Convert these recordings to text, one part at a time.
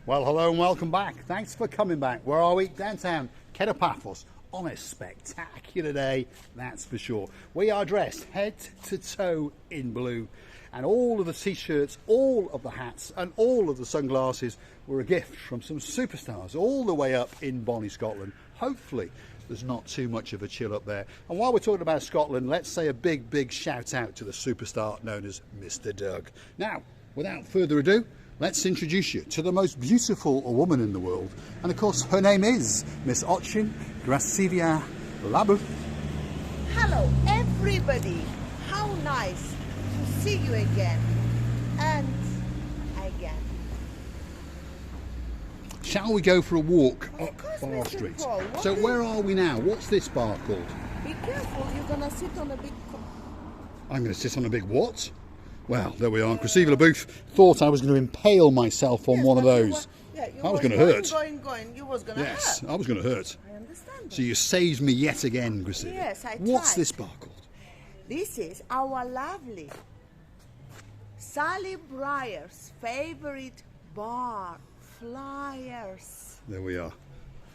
Well, hello and welcome back. Thanks for coming back. Where are we? Downtown Kato Paphos on a spectacular day, that's for sure. We are dressed head to toe in blue, and all of the t-shirts, all of the hats and all of the sunglasses were a gift from some superstars all the way up in Bonnie, Scotland. Hopefully there's not too much of a chill up there. And while we're talking about Scotland, let's say a big shout out to the superstar known as Mr. Doug. Now, without further ado, let's introduce you to the most beautiful woman in the world. And of course, her name is Miss Ochin Gracivia Labu. Hello everybody, how nice to see you again and again. Shall we go for a walk Of up course, Bar Mr. Street? Paul. So where are we now? What's this bar called? Be careful, you're gonna sit on a big I'm going to sit on a big what? Well, there we are. Gracivia Labu thought I was going to impale myself on one of those. I was going to hurt. You was gonna Yes, hurt. I was going to hurt. I understand. So you saved me yet again, Gracivia. Yes, I What's tried. this bar called? This is our lovely Sally Briar's favorite bar, Flyers. There we are.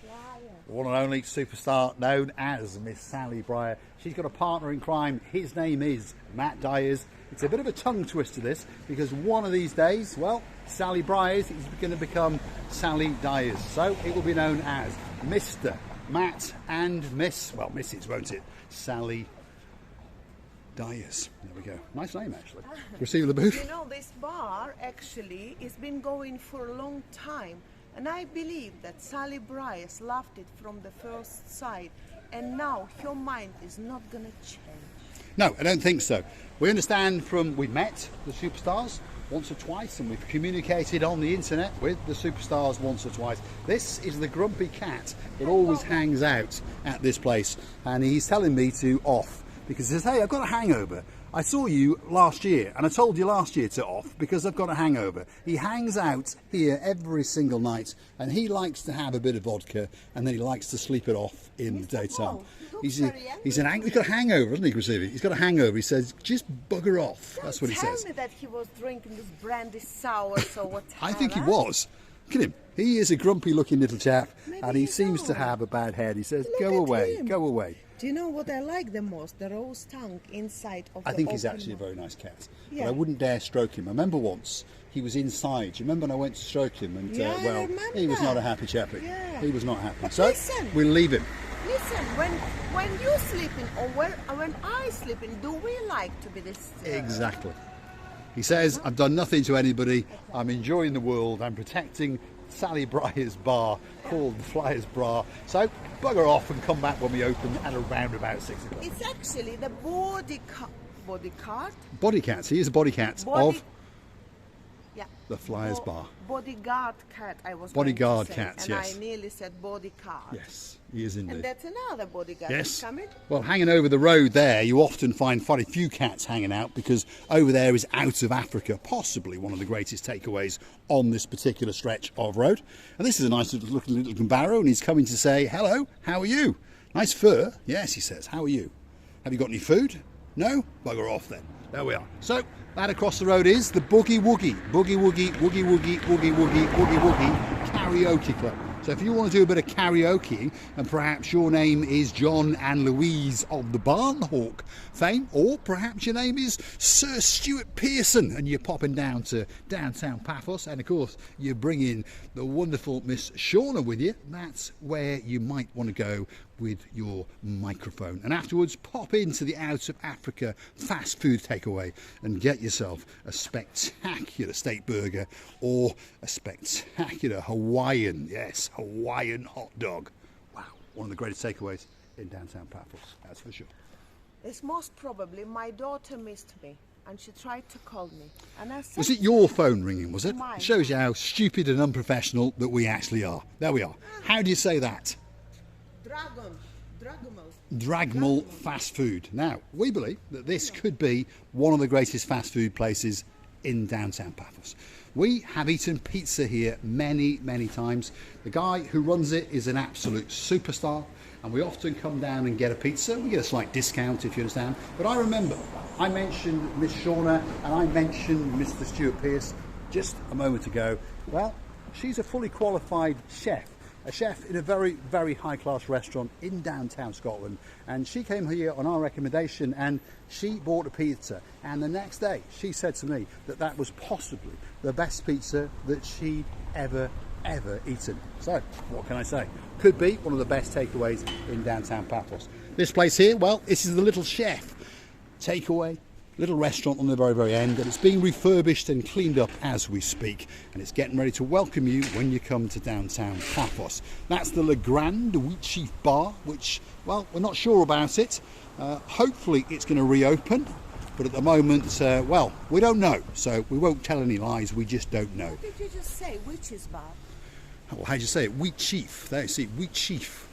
Flyers. One and only superstar known as Miss Sally Briar. She's got a partner in crime. His name is Matt Dyers. It's a bit of a tongue twister, this, because one of these days, well, Sally Briars is going to become Sally Dyers. So it will be known as Mr. Matt and Miss, well, Mrs., won't it? Sally Dyers. There we go. Nice name, actually. Receive the booth. You know, this bar actually has been going for a long time, and I believe that Sally Briars loved it from the first sight, and now her mind is not going to change. No, I don't think so. We understand we've met the superstars once or twice, and we've communicated on the internet with the superstars once or twice. This is the grumpy cat that always hangs out at this place, and he's telling me to off because he says, hey, I've got a hangover. I saw you last year and I told you last year to off because I've got a hangover. He hangs out here every single night, and he likes to have a bit of vodka and then he likes to sleep it off in the daytime. Paul, He's got a hangover, hasn't he, Gracivia? He's got a hangover. He says, just bugger off. That's what he says. Tell me that he was drinking this brandy sours or whatever. I think he was. Look at him. He is a grumpy looking little chap, Maybe and he you seems to know. have a bad head. He says, Look go at away, him. go away. Do you know what I like the most? The rose tongue inside of I the think he's open actually a mouth. very nice cat. Yeah. But I wouldn't dare stroke him. I remember once he was inside. Do you remember when I went to stroke him? And Yeah, I well, he was remember. not a happy chappy. Yeah. He was not happy. But So listen. we'll leave him. Listen, when you're sleeping or when I sleeping, do we like to be this? Exactly. He says, I've done nothing to anybody. I'm enjoying the world. I'm protecting Sally Briar's bar called the Flyers Bar. So bugger off and come back when we open at around about 6 o'clock. It's actually the bodyguard. Body cats. He is a body cat Body- of Yeah. the Flyers Bar. Bodyguard cat. I was Bodyguard going to say, cat, and yes. I nearly said bodyguard. Yes, he is And indeed. that's another bodyguard. Yes. Coming. Well, hanging over the road there, you often find quite a few cats hanging out because over there is Out of Africa, possibly one of the greatest takeaways on this particular stretch of road. And this is a nice little barrow, and he's coming to say, hello, how are you? Nice fur. Yes, he says, how are you? Have you got any food? No? Bugger off then. There we are. So, that across the road is the Boogie Woogie Karaoke Club. So if you want to do a bit of karaoke, and perhaps your name is John and Louise of the Barnhawk fame, or perhaps your name is Sir Stuart Pearson and you're popping down to downtown Paphos, and of course you're bringing the wonderful Miss Shauna with you, that's where you might want to go with your microphone. And afterwards pop into the Out of Africa fast food takeaway and get yourself a spectacular steak burger or a spectacular Hawaiian, yes, Hawaiian hot dog. Wow, one of the greatest takeaways in downtown Paphos, that's for sure. It's most probably my daughter missed me and she tried to call me. And I said, Was it your phone ringing, was it? Mine. It shows you how stupid and unprofessional that we actually are. There we are. How do you say that? Dragmal fast food. Now, we believe that this could be one of the greatest fast food places in downtown Paphos. We have eaten pizza here many, many times. The guy who runs it is an absolute superstar, and we often come down and get a pizza. We get a slight discount, if you understand. But I remember I mentioned Miss Shauna and I mentioned Mr. Stuart Pearce just a moment ago. Well, she's a fully qualified chef. A chef in a very, very high-class restaurant in downtown Scotland, and she came here on our recommendation and she bought a pizza, and the next day she said to me that that was possibly the best pizza that she'd ever eaten. So what can I say? Could be one of the best takeaways in downtown Paphos. This place here, well, this is the Little Chef takeaway. Little restaurant on the very, very end, and it's being refurbished and cleaned up as we speak, and it's getting ready to welcome you when you come to downtown Paphos. That's the Le Grand Wheat Chief Bar, which, well, we're not sure about it. Hopefully it's going to reopen, but at the moment, well, we don't know, so we won't tell any lies. We just don't know. What did you just say? Witch's Bar? Well, how do you say it? Wheat Chief. There you see, Wheat Chief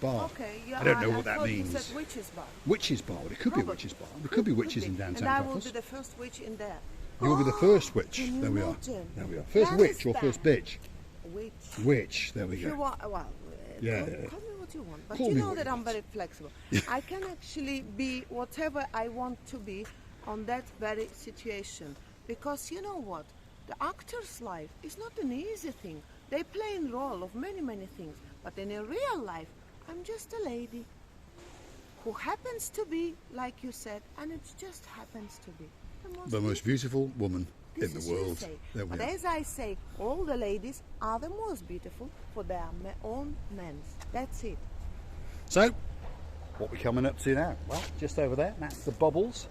Bar. Okay, yeah, I don't know what that means. You said Witch's Bar. Witch's Bar. Well, it could be a witch's bar. There could be witches in downtown And I will Paphos. be the first witch in there. You'll be the first witch. Can you There we are. imagine? There we are. First Where witch is or that? first bitch? Witch. Witch. There we If you go. want, well, Yeah. call me what you want. But Call you me know what that you I'm very flexible. I can actually be whatever I want to be on that very situation. Because you know what? The actor's life is not an easy thing. They play a role of many, many things. But in a real life, I'm just a lady who happens to be, like you said, and it just happens to be The most beautiful woman this in is the world. hearsay. There we But are. as I say, all the ladies are the most beautiful for their own men. That's it. So, what we coming up to now? Well, just over there, that's the Bubbles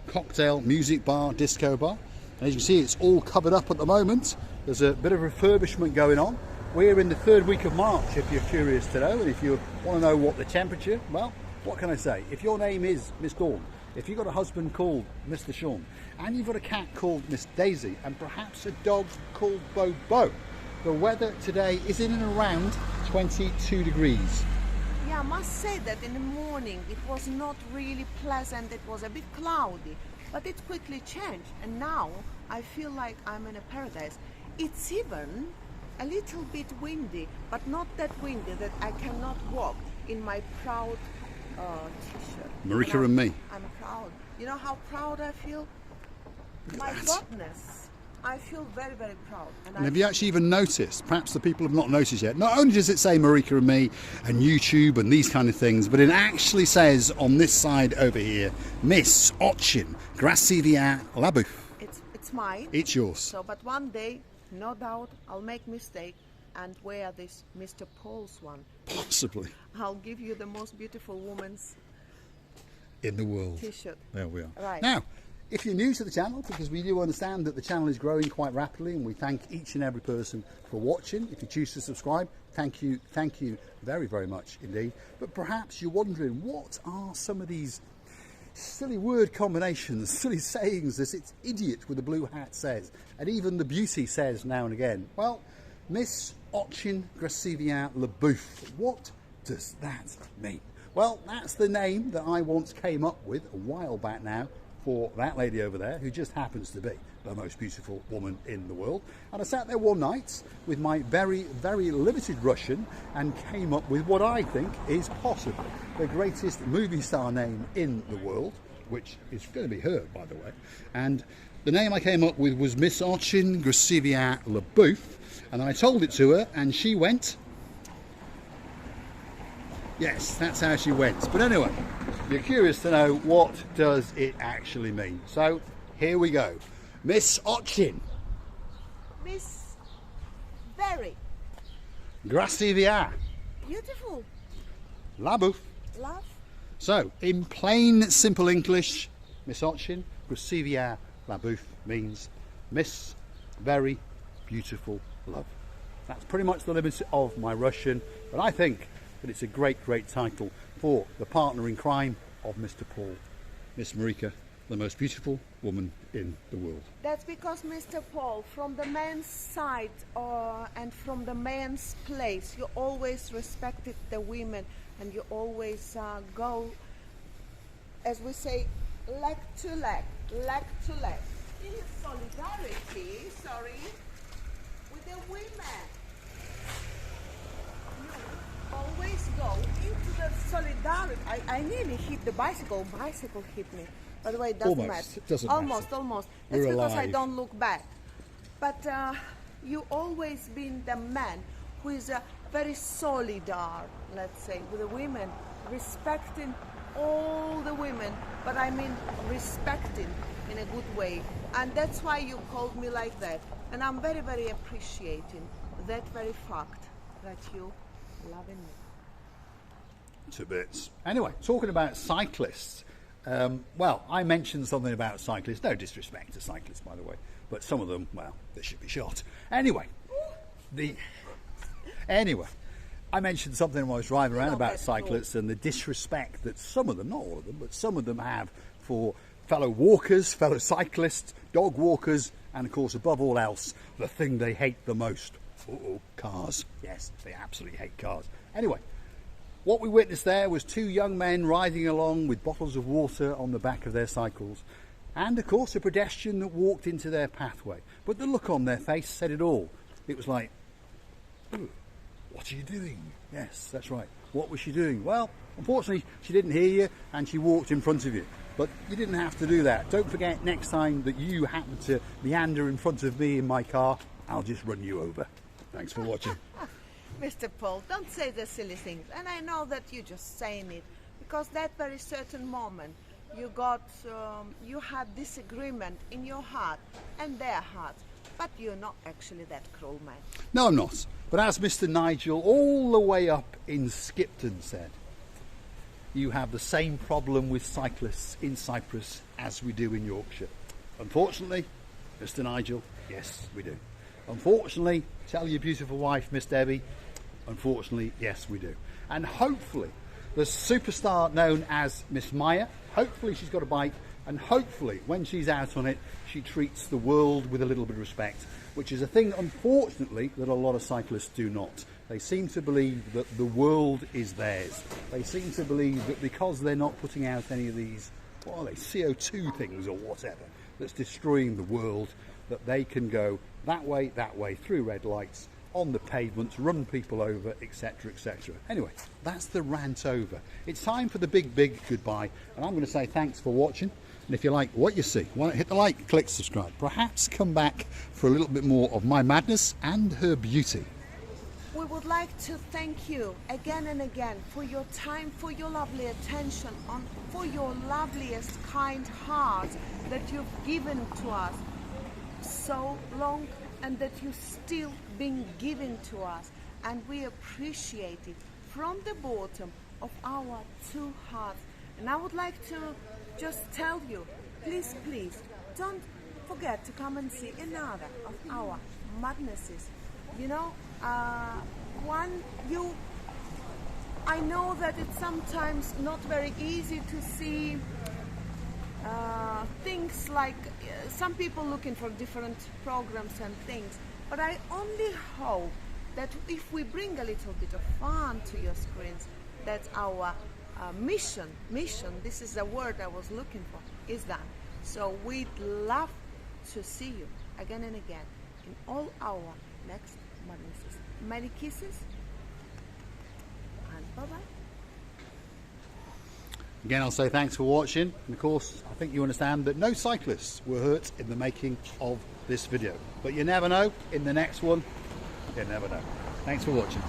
cocktail, music bar, disco bar. And as you can see, it's all covered up at the moment. There's a bit of refurbishment going on. We're in the third week of March, if you're curious to know, and if you want to know what the temperature, well, what can I say? If your name is Miss Dawn, if you've got a husband called Mr. Sean, and you've got a cat called Miss Daisy, and perhaps a dog called Bobo, the weather today is in and around 22 degrees. Yeah, I must say that in the morning it was not really pleasant. It was a bit cloudy, but it quickly changed. And now I feel like I'm in a paradise. It's even a little bit windy, but not that windy that I cannot walk in my proud t-shirt. Marika and me. I'm proud. You know how proud I feel? My goodness. I feel very, very proud. And have you actually even noticed, perhaps the people have not noticed yet, not only does it say Marika and me and YouTube and these kind of things, but it actually says on this side over here, Miss Ochin Gracivia Labouf. It's mine. It's yours. So, but one day, no doubt, I'll make mistake and wear this Mr. Paul's one. Possibly. I'll give you the most beautiful woman's In the world. t-shirt. There we are. Right. Now, if you're new to the channel, because we do understand that the channel is growing quite rapidly, and we thank each and every person for watching. If you choose to subscribe, thank you very, very much indeed. But perhaps you're wondering, what are some of these silly word combinations, silly sayings this idiot with the blue hat says, and even the beauty says now and again? Well, Miss Ochin Gracivia Labouf, what does that mean? Well, that's the name that I once came up with a while back now for that lady over there, who just happens to be the most beautiful woman in the world. And I sat there one night with my very, very limited Russian and came up with what I think is possibly the greatest movie star name in the world, which is going to be heard, by the way. And the name I came up with was Miss Ochin Gracivia Labouf, and I told it to her, and she went... Yes, that's how she went. But anyway, you're curious to know what does it actually mean. So here we go. Miss Ochin. Miss Very Gracivia beautiful. Labouf. Love. So, in plain, simple English, Miss Ochin Gracivia Labouf means Miss Very Beautiful Love. That's pretty much the limit of my Russian, but I think that it's a great, great title for the partner in crime of Mr. Paul, Miss Marika, the most beautiful woman in the world. That's because, Mr. Paul, from the man's side and from the man's place, you always respected the women, and you always go, as we say, leg to leg, leg to leg. In solidarity, with the women. Always go into the solidarity. I nearly hit the bicycle. Bicycle hit me. By the way, it doesn't Almost. matter. It doesn't almost, matter. almost. We're That's because I alive. don't look back. But You always been the man who is very solidar, let's say, with the women, respecting all the women, but I mean respecting in a good way. And that's why you called me like that. And I'm very, very appreciating that very fact that you loving me. To bits. Anyway, talking about cyclists, well, I mentioned something about cyclists. No disrespect to cyclists, by the way, but some of them, well, they should be shot. Anyway, I mentioned something when I was driving around about cyclists and the disrespect that some of them, not all of them, but some of them have for fellow walkers, fellow cyclists, dog walkers, and of course, above all else, the thing they hate the most. Cars. Yes, they absolutely hate cars. Anyway, what we witnessed there was two young men riding along with bottles of water on the back of their cycles, and of course a pedestrian that walked into their pathway. But the look on their face said it all. It was like, what are you doing? Yes, that's right. What was she doing? Well, unfortunately, she didn't hear you and she walked in front of you. But you didn't have to do that. Don't forget, next time that you happen to meander in front of me in my car, I'll just run you over. Thanks for watching. Mr. Paul, don't say the silly things. And I know that you're just saying it because that very certain moment you had disagreement in your heart and their hearts. But you're not actually that cruel, man. No, I'm not. But as Mr. Nigel all the way up in Skipton said, you have the same problem with cyclists in Cyprus as we do in Yorkshire. Unfortunately, Mr. Nigel, yes, we do. Unfortunately, tell your beautiful wife, Miss Debbie, unfortunately, yes, we do. And hopefully, the superstar known as Miss Maya, hopefully she's got a bike, and hopefully, when she's out on it, she treats the world with a little bit of respect, which is a thing, unfortunately, that a lot of cyclists do not. They seem to believe that the world is theirs. They seem to believe that because they're not putting out any of these, what are they, CO2 things or whatever, that's destroying the world, that they can go that way, through red lights, on the pavements, run people over, etc, etc. Anyway, that's the rant over. It's time for the big goodbye, and I'm going to say thanks for watching. And if you like what you see, why not hit the like, click subscribe. Perhaps come back for a little bit more of my madness and her beauty. We would like to thank you again and again for your time, for your lovely attention, for your loveliest kind heart that you've given to us so long and that you still been giving to us. And we appreciate it from the bottom of our two hearts. And I would like to just tell you, please, don't forget to come and see another of our madnesses. You know, I know that it's sometimes not very easy to see things like some people looking for different programs and things, but I only hope that if we bring a little bit of fun to your screens, that our mission, this is the word I was looking for, is done. So we'd love to see you again and again in all our next madnesses. Many kisses and bye-bye. Again, I'll say thanks for watching. And of course, I think you understand that no cyclists were hurt in the making of this video. But you never know, in the next one, you never know. Thanks for watching.